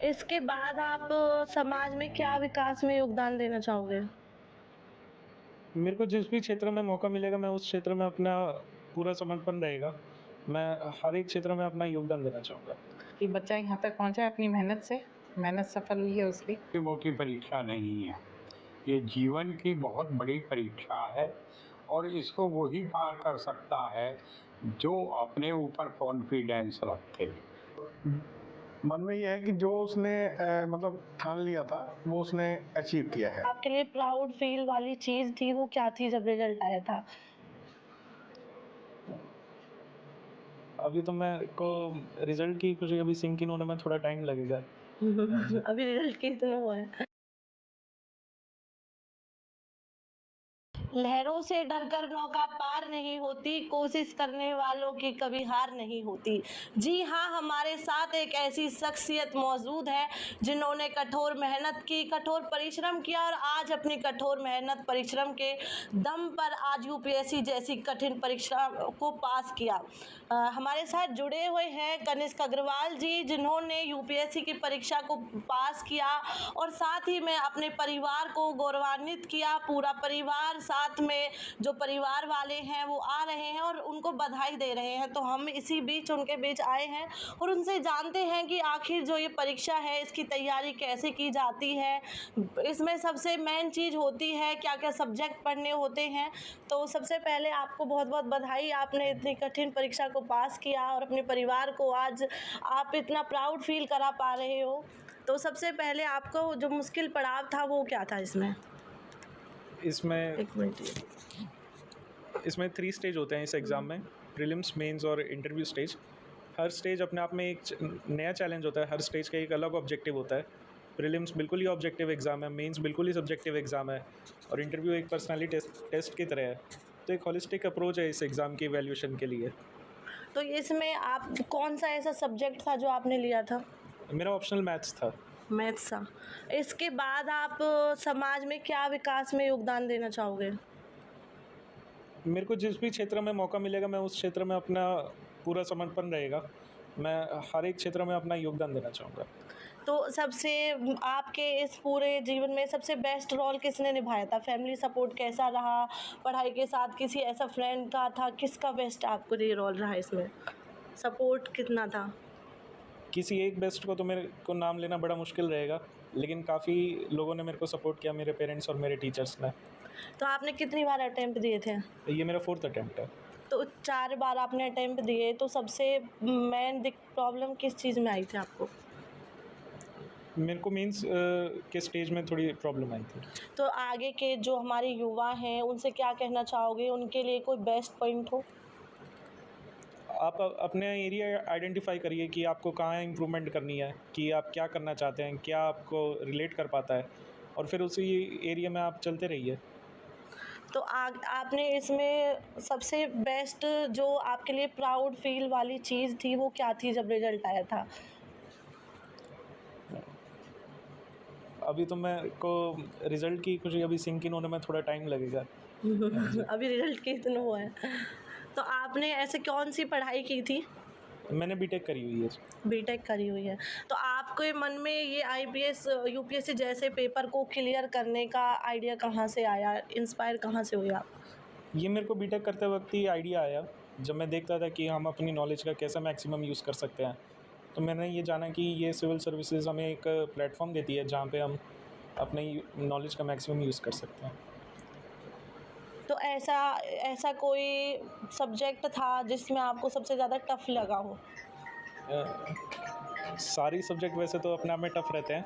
इसके बाद आप समाज में क्या विकास में योगदान देना चाहोगे? मेरे को जिस भी क्षेत्र में मौका मिलेगा, मैं उस क्षेत्र में अपना पूरा समर्पण रहेगा। मैं हर एक क्षेत्र में अपना योगदान देना चाहूँगा। कि बच्चा यहाँ तक पहुँचा है अपनी मेहनत से, मेहनत सफल हुई है उसकी। वो की परीक्षा नहीं है, ये जीवन की बहुत बड़ी परीक्षा है और इसको वही पार कर सकता है जो अपने ऊपर कॉन्फिडेंस रखे। मन में ये है कि जो उसने मतलब ठान लिया था वो उसने अचीव किया है। आपके लिए प्राउड फ़ील वाली चीज़ थी वो क्या थी जब रिज़ल्ट आया था? अभी तो मेरे को रिज़ल्ट की खुशी अभी सिंक इन होने में थोड़ा टाइम लगेगा। अभी रिज़ल्ट की इतना वो है। लहरों से डरकर नौका पार नहीं होती, कोशिश करने वालों की कभी हार नहीं होती। जी हाँ, हमारे साथ एक ऐसी शख्सियत मौजूद है जिन्होंने कठोर मेहनत की, कठोर परिश्रम किया और आज अपनी कठोर मेहनत परिश्रम के दम पर आज यूपीएससी जैसी कठिन परीक्षा को पास किया। हमारे साथ जुड़े हुए हैं कनिष्क अग्रवाल जी, जिन्होंने यूपीएससी की परीक्षा को पास किया और साथ ही में अपने परिवार को गौरवान्वित किया। पूरा परिवार साथ में जो परिवार वाले हैं वो आ रहे हैं और उनको बधाई दे रहे हैं, तो हम इसी बीच उनके बीच आए हैं और उनसे जानते हैं कि आखिर जो ये परीक्षा है इसकी तैयारी कैसे की जाती है, इसमें सबसे मेन चीज़ होती है क्या क्या सब्जेक्ट पढ़ने होते हैं। तो सबसे पहले आपको बहुत बहुत बधाई, आपने इतनी कठिन परीक्षा को पास किया और अपने परिवार को आज आप इतना प्राउड फील करा पा रहे हो। तो सबसे पहले आपको जो मुश्किल पड़ाव था वो क्या था इसमें? इसमें एक मिनट। इसमें 3 स्टेज होते हैं इस एग्ज़ाम में, प्रीलिम्स, मेंस और इंटरव्यू स्टेज। हर स्टेज अपने आप में एक नया चैलेंज होता है, हर स्टेज का एक अलग ऑब्जेक्टिव होता है। प्रीलिम्स बिल्कुल ही ऑब्जेक्टिव एग्ज़ाम है, मेंस बिल्कुल ही सब्जेक्टिव एग्ज़ाम है और इंटरव्यू एक पर्सनैलिटी टेस्ट की तरह है। तो एक होलिस्टिक अप्रोच है इस एग्ज़ाम की इवैल्यूएशन के लिए। तो इसमें आप कौन-सा ऐसा सब्जेक्ट था जो आपने लिया था? मेरा ऑप्शनल मैथ्स था। मैथ्स था। इसके बाद आप समाज में क्या विकास में योगदान देना चाहोगे? मेरे को जिस भी क्षेत्र में मौका मिलेगा, मैं उस क्षेत्र में अपना पूरा समर्पण रहेगा। मैं हर एक क्षेत्र में अपना योगदान देना चाहूँगा। तो सबसे आपके इस पूरे जीवन में सबसे बेस्ट रोल किसने निभाया था? फैमिली सपोर्ट कैसा रहा? पढ़ाई के साथ किसी ऐसा फ्रेंड का था? किसका बेस्ट आपको ये रोल रहा इसमें? सपोर्ट कितना था? किसी एक बेस्ट को तो मेरे को नाम लेना बड़ा मुश्किल रहेगा, लेकिन काफ़ी लोगों ने मेरे को सपोर्ट किया, मेरे पेरेंट्स और मेरे टीचर्स ने। तो आपने कितनी बार अटेम्प्ट दिए थे? ये मेरा 4th अटेम्प्ट है। तो 4 बार आपने अटेम्प्ट दिए, तो सबसे मेन प्रॉब्लम किस चीज़ में आई थी आपको? मेरे को मेंस के स्टेज में थोड़ी प्रॉब्लम आई थी। तो आगे के जो हमारे युवा हैं उनसे क्या कहना चाहोगे? उनके लिए कोई बेस्ट पॉइंट हो? आप अपने एरिया आइडेंटिफ़ाई करिए कि आपको कहाँ इम्प्रूवमेंट करनी है, कि आप क्या करना चाहते हैं, क्या आपको रिलेट कर पाता है और फिर उसी एरिया में आप चलते रहिए। तो आपने इसमें सबसे बेस्ट जो आपके लिए प्राउड फ़ील वाली चीज़ थी वो क्या थी जब रिज़ल्ट आया था? अभी तो मेरे को रिज़ल्ट की खुशी अभी सिंक इन होने में थोड़ा टाइम लगेगा। अभी रिज़ल्ट की इतना वो है। तो आपने ऐसे कौन-सी पढ़ाई की थी? मैंने बीटेक करी हुई है। बीटेक करी हुई है। तो आपके मन में ये आईपीएस, यूपीएससी जैसे पेपर को क्लियर करने का आइडिया कहाँ से आया? इंस्पायर कहाँ से हुए आप? ये मेरे को बीटेक करते वक्त ही आइडिया आया, जब मैं देखता था कि हम अपनी नॉलेज का कैसा मैक्सिमम यूज़ कर सकते हैं। तो मैंने ये जाना कि ये सिविल सर्विसेज हमें एक प्लेटफॉर्म देती है जहाँ पे हम अपनी नॉलेज का मैक्सिमम यूज़ कर सकते हैं। तो ऐसा ऐसा कोई सब्जेक्ट था जिसमें आपको सबसे ज़्यादा टफ़ लगा हो? सारी सब्जेक्ट वैसे तो अपने आप में टफ़ रहते हैं,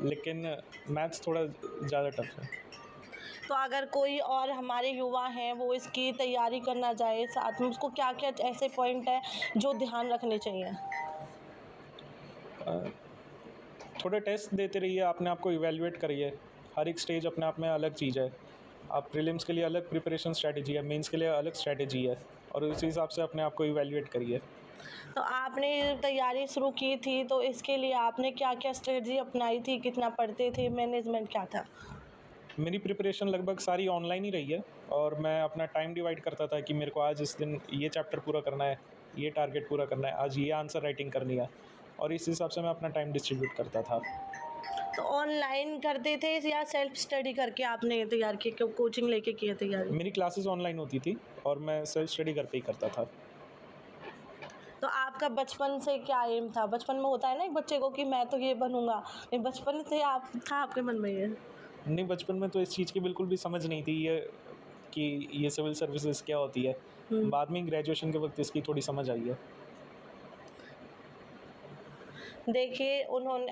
लेकिन मैथ्स थोड़ा ज़्यादा टफ़ है। तो अगर कोई और हमारे युवा हैं वो इसकी तैयारी करना चाहे साथ में, उसको क्या-क्या ऐसे पॉइंट हैं जो ध्यान रखने चाहिए? थोड़े टेस्ट देते रहिए, अपने आप को इवैल्यूएट करिए। हर एक स्टेज अपने आप में अलग चीज़ है। आप प्रीलिम्स के लिए अलग प्रिपरेशन स्ट्रैटेजी है, मेंस के लिए अलग स्ट्रैटेजी है और उसी हिसाब से अपने आप को इवैल्यूएट करिए। तो आपने तैयारी शुरू की थी तो इसके लिए आपने क्या-क्या स्ट्रेटजी अपनाई थी? कितना पढ़ते थे? मैनेजमेंट क्या था? मेरी प्रिपरेशन लगभग सारी ऑनलाइन ही रही है और मैं अपना टाइम डिवाइड करता था कि मेरे को आज इस दिन ये चैप्टर पूरा करना है, ये टारगेट पूरा करना है, आज ये आंसर राइटिंग करनी है। और इस हिसाब से मैं अपना टाइम डिस्ट्रीब्यूट करता था। तो ऑनलाइन करते थे या सेल्फ स्टडी करके आपने तैयार किया, कोचिंग लेके किया तैयारी? मेरी क्लासेस ऑनलाइन होती थी और मैं सेल्फ स्टडी घर पे ही करता था। तो आपका बचपन से क्या एम था? बचपन में होता है ना एक बच्चे को कि मैं तो ये बनूंगा, नहीं बचपन से आप था आपके मन में ये? नहीं, बचपन में तो इस चीज़ की बिल्कुल भी समझ नहीं थी ये कि ये सिविल सर्विसेज क्या होती है। बाद में ग्रेजुएशन के वक्त इसकी थोड़ी समझ आई है। देखिए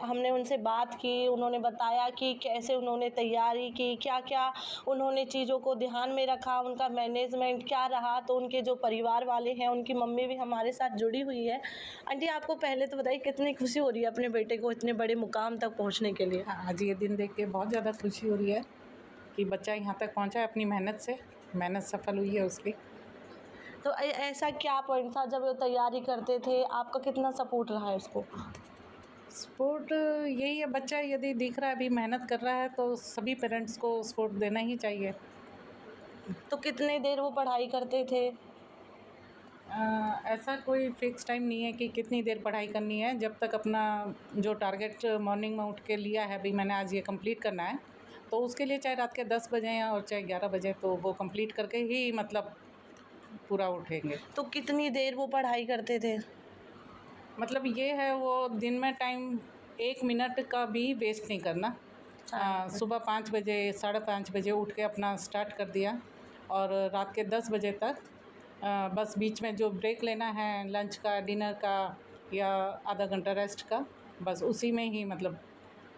हमने उनसे बात की, उन्होंने बताया कि कैसे उन्होंने तैयारी की, क्या-क्या उन्होंने चीज़ों को ध्यान में रखा, उनका मैनेजमेंट क्या रहा। तो उनके जो परिवार वाले हैं, उनकी मम्मी भी हमारे साथ जुड़ी हुई है। आंटी आपको पहले तो बताइए कितनी खुशी हो रही है अपने बेटे को इतने बड़े मुकाम तक पहुँचने के लिए? आज ये दिन देख के बहुत ज़्यादा खुशी हो रही है कि बच्चा यहाँ तक पहुँचा है अपनी मेहनत से, मेहनत सफल हुई है उसकी। तो ऐसा क्या पॉइंट था जब वो तैयारी करते थे, आपका कितना सपोर्ट रहा है उसको? सपोर्ट यही है, बच्चा यदि दिख रहा है अभी मेहनत कर रहा है तो सभी पेरेंट्स को सपोर्ट देना ही चाहिए। तो कितने देर वो पढ़ाई करते थे? ऐसा कोई फ़िक्स टाइम नहीं है कि कितनी देर पढ़ाई करनी है, जब तक अपना जो टारगेट मॉर्निंग में उठ के लिया है, अभी मैंने आज ये कंप्लीट करना है, तो उसके लिए चाहे रात के 10 बजे और चाहे 11 बजे, तो वो कंप्लीट करके ही मतलब पूरा उठेंगे। तो कितनी देर वो पढ़ाई करते थे? मतलब ये है, वो दिन में टाइम 1 मिनट का भी वेस्ट नहीं करना। सुबह 5 बजे, साढ़े 5 बजे उठ के अपना स्टार्ट कर दिया और रात के 10 बजे तक बस बीच में जो ब्रेक लेना है लंच का, डिनर का या आधा घंटा रेस्ट का, बस उसी में ही मतलब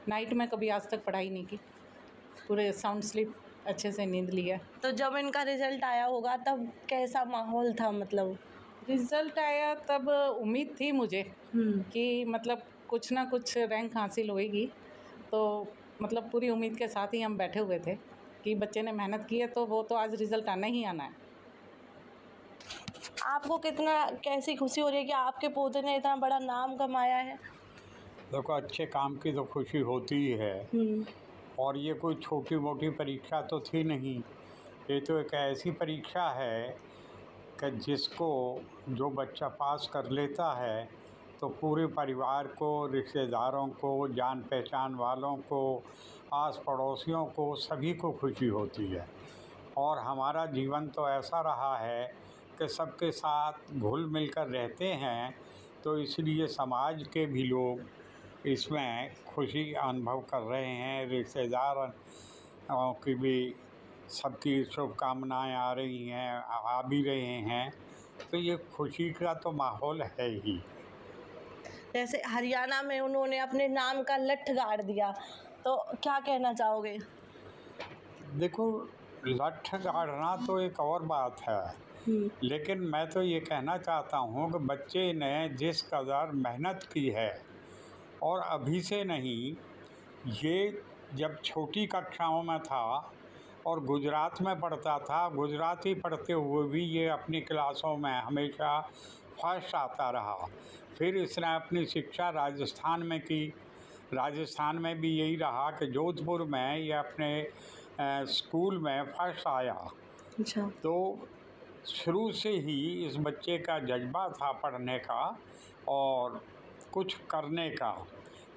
नाइट में कभी आज तक पढ़ाई नहीं की। पूरे साउंड स्लीप अच्छे से नींद लिया। तो जब इनका रिज़ल्ट आया होगा तब कैसा माहौल था मतलब? रिज़ल्ट आया तब उम्मीद थी मुझे कि मतलब कुछ ना कुछ रैंक हासिल होएगी, तो मतलब पूरी उम्मीद के साथ ही हम बैठे हुए थे कि बच्चे ने मेहनत की है तो वो तो आज रिज़ल्ट आना ही आना है। आपको कैसी खुशी हो रही है कि आपके पोते ने इतना बड़ा नाम कमाया है? देखो, अच्छे काम की तो खुशी होती ही है। और ये कोई छोटी मोटी परीक्षा तो थी नहीं, ये तो एक ऐसी परीक्षा है कि जिसको जो बच्चा पास कर लेता है तो पूरे परिवार को, रिश्तेदारों को, जान पहचान वालों को, आस पड़ोसियों को, सभी को खुशी होती है। और हमारा जीवन तो ऐसा रहा है कि सबके साथ घुल मिलकर रहते हैं, तो इसलिए समाज के भी लोग इसमें खुशी अनुभव कर रहे हैं। रिश्तेदार की भी सबकी शुभकामनाएं आ रही हैं, आ भी रहे हैं, तो ये खुशी का तो माहौल है ही। जैसे हरियाणा में उन्होंने अपने नाम का लठ गाड़ दिया, तो क्या कहना चाहोगे? देखो, लठ गाड़ना तो एक और बात है, लेकिन मैं तो ये कहना चाहता हूँ कि बच्चे ने जिस कदर मेहनत की है, और अभी से नहीं, ये जब छोटी कक्षाओं में था और गुजरात में पढ़ता था, गुजराती पढ़ते हुए भी ये अपनी क्लासों में हमेशा फर्स्ट आता रहा। फिर इसने अपनी शिक्षा राजस्थान में की, राजस्थान में भी यही रहा कि जोधपुर में ये अपने स्कूल में फर्स्ट आया। अच्छा। तो शुरू से ही इस बच्चे का जज्बा था पढ़ने का और कुछ करने का।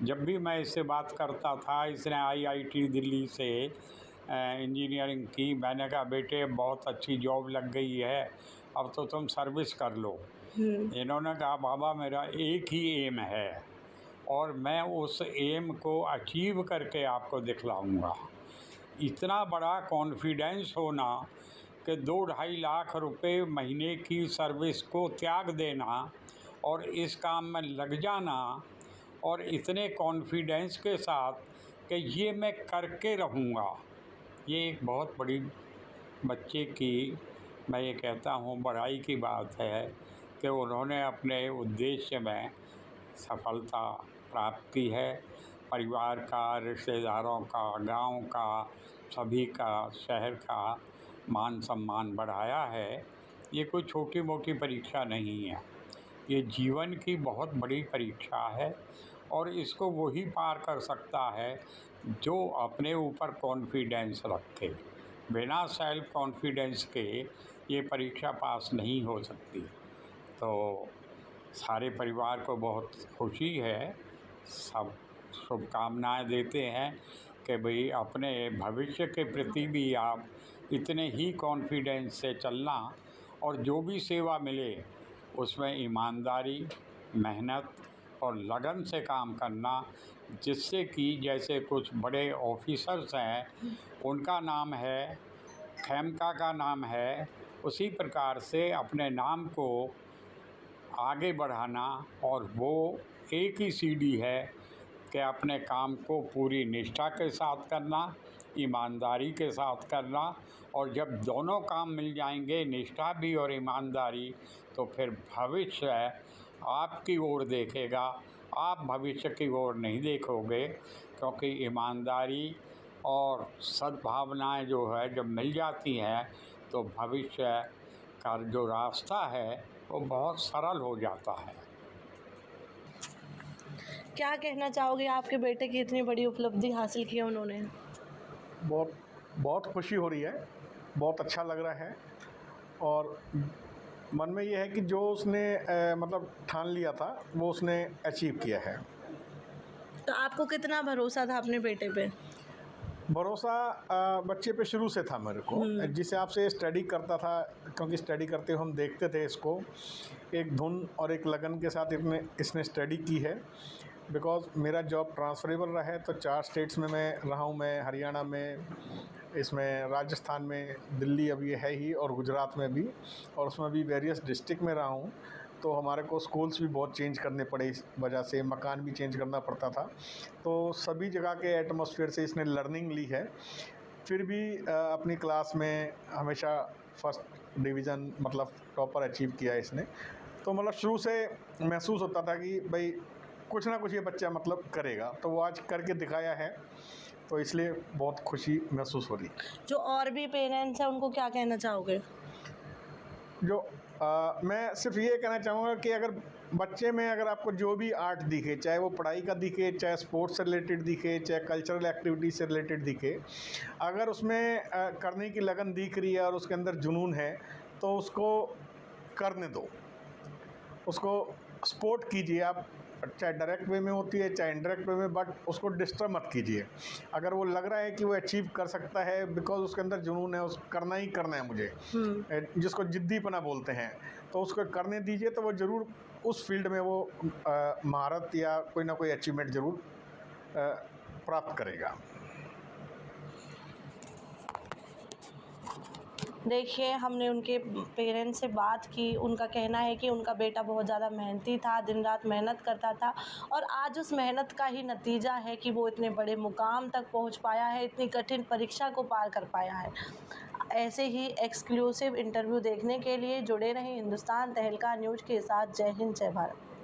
जब भी मैं इससे बात करता था, इसने आईआईटी दिल्ली से इंजीनियरिंग की, मैंने कहा बेटे बहुत अच्छी जॉब लग गई है, अब तो तुम सर्विस कर लो। इन्होंने कहा बाबा मेरा एक ही एम है और मैं उस एम को अचीव करके आपको दिखलाऊंगा। इतना बड़ा कॉन्फिडेंस होना कि 2-2.5 लाख रुपए महीने की सर्विस को त्याग देना और इस काम में लग जाना, और इतने कॉन्फिडेंस के साथ कि ये मैं करके रहूँगा, ये एक बहुत बड़ी बच्चे की, मैं ये कहता हूँ, बड़ाई की बात है कि उन्होंने अपने उद्देश्य में सफलता प्राप्त की है। परिवार का, रिश्तेदारों का, गांव का, सभी का, शहर का मान सम्मान बढ़ाया है। ये कोई छोटी मोटी परीक्षा नहीं है, ये जीवन की बहुत बड़ी परीक्षा है और इसको वही पार कर सकता है जो अपने ऊपर कॉन्फिडेंस रखे। बिना सेल्फ कॉन्फिडेंस के ये परीक्षा पास नहीं हो सकती। तो सारे परिवार को बहुत खुशी है। सब शुभकामनाएं देते हैं कि भाई अपने भविष्य के प्रति भी आप इतने ही कॉन्फिडेंस से चलना और जो भी सेवा मिले उसमें ईमानदारी, मेहनत और लगन से काम करना, जिससे कि जैसे कुछ बड़े ऑफिसर्स हैं उनका नाम है, खेमका का नाम है, उसी प्रकार से अपने नाम को आगे बढ़ाना। और वो एक ही सीढ़ी है कि अपने काम को पूरी निष्ठा के साथ करना, ईमानदारी के साथ करना, और जब दोनों काम मिल जाएंगे, निष्ठा भी और ईमानदारी, तो फिर भविष्य आपकी ओर देखेगा। आप भविष्य की ओर नहीं देखोगे, क्योंकि ईमानदारी और सद्भावनाएं जो है जब मिल जाती हैं तो भविष्य का जो रास्ता है वो बहुत सरल हो जाता है। क्या कहना चाहोगे, आपके बेटे की इतनी बड़ी उपलब्धि हासिल की है उन्होंने? बहुत बहुत खुशी हो रही है, बहुत अच्छा लग रहा है। और मन में ये है कि जो उसने मतलब ठान लिया था वो उसने अचीव किया है। तो आपको कितना भरोसा था अपने बेटे पे? भरोसा बच्चे पे शुरू से था मेरे को। जिस हिसाब से स्टडी करता था, क्योंकि स्टडी करते हुए हम देखते थे इसको एक धुन और एक लगन के साथ इसने स्टडी की है। बिकॉज़ मेरा जॉब ट्रांसफरेबल रहा है, तो 4 स्टेट्स में मैं रहा हूँ। मैं हरियाणा में, इसमें राजस्थान में, दिल्ली अब ये है ही, और गुजरात में भी, और उसमें भी वेरियस डिस्ट्रिक्ट में रहा हूँ। तो हमारे को स्कूल्स भी बहुत चेंज करने पड़े, इस वजह से मकान भी चेंज करना पड़ता था। तो सभी जगह के एटमॉस्फेयर से इसने लर्निंग ली है। फिर भी अपनी क्लास में हमेशा फर्स्ट डिवीज़न, मतलब टॉपर अचीव किया है इसने। तो मतलब शुरू से महसूस होता था कि भाई कुछ ना कुछ ये बच्चा मतलब करेगा, तो वो आज करके दिखाया है, तो इसलिए बहुत खुशी महसूस हो रही। जो और भी पेरेंट्स हैं उनको क्या कहना चाहोगे? जो मैं सिर्फ ये कहना चाहूँगा कि अगर बच्चे में अगर आपको जो भी आर्ट दिखे, चाहे वो पढ़ाई का दिखे, चाहे स्पोर्ट्स से रिलेटेड दिखे, चाहे कल्चरल एक्टिविटी से रिलेटेड दिखे, अगर उसमें करने की लगन दिख रही है और उसके अंदर जुनून है, तो उसको करने दो, उसको सपोर्ट कीजिए आप। चाहे डायरेक्ट वे में होती है, चाहे इनडायरेक्ट वे में, बट उसको डिस्टर्ब मत कीजिए। अगर वो लग रहा है कि वो अचीव कर सकता है, बिकॉज उसके अंदर जुनून है, उस करना ही करना है मुझे, जिसको जिद्दीपना बोलते हैं, तो उसको करने दीजिए। तो वो ज़रूर उस फील्ड में वो महारत या कोई ना कोई अचीवमेंट ज़रूर प्राप्त करेगा। देखिए, हमने उनके पेरेंट्स से बात की। उनका कहना है कि उनका बेटा बहुत ज़्यादा मेहनती था, दिन रात मेहनत करता था, और आज उस मेहनत का ही नतीजा है कि वो इतने बड़े मुकाम तक पहुंच पाया है, इतनी कठिन परीक्षा को पार कर पाया है। ऐसे ही एक्सक्लूसिव इंटरव्यू देखने के लिए जुड़े रहें हिंदुस्तान तहलका न्यूज़ के साथ। जय हिंद, जय भारत।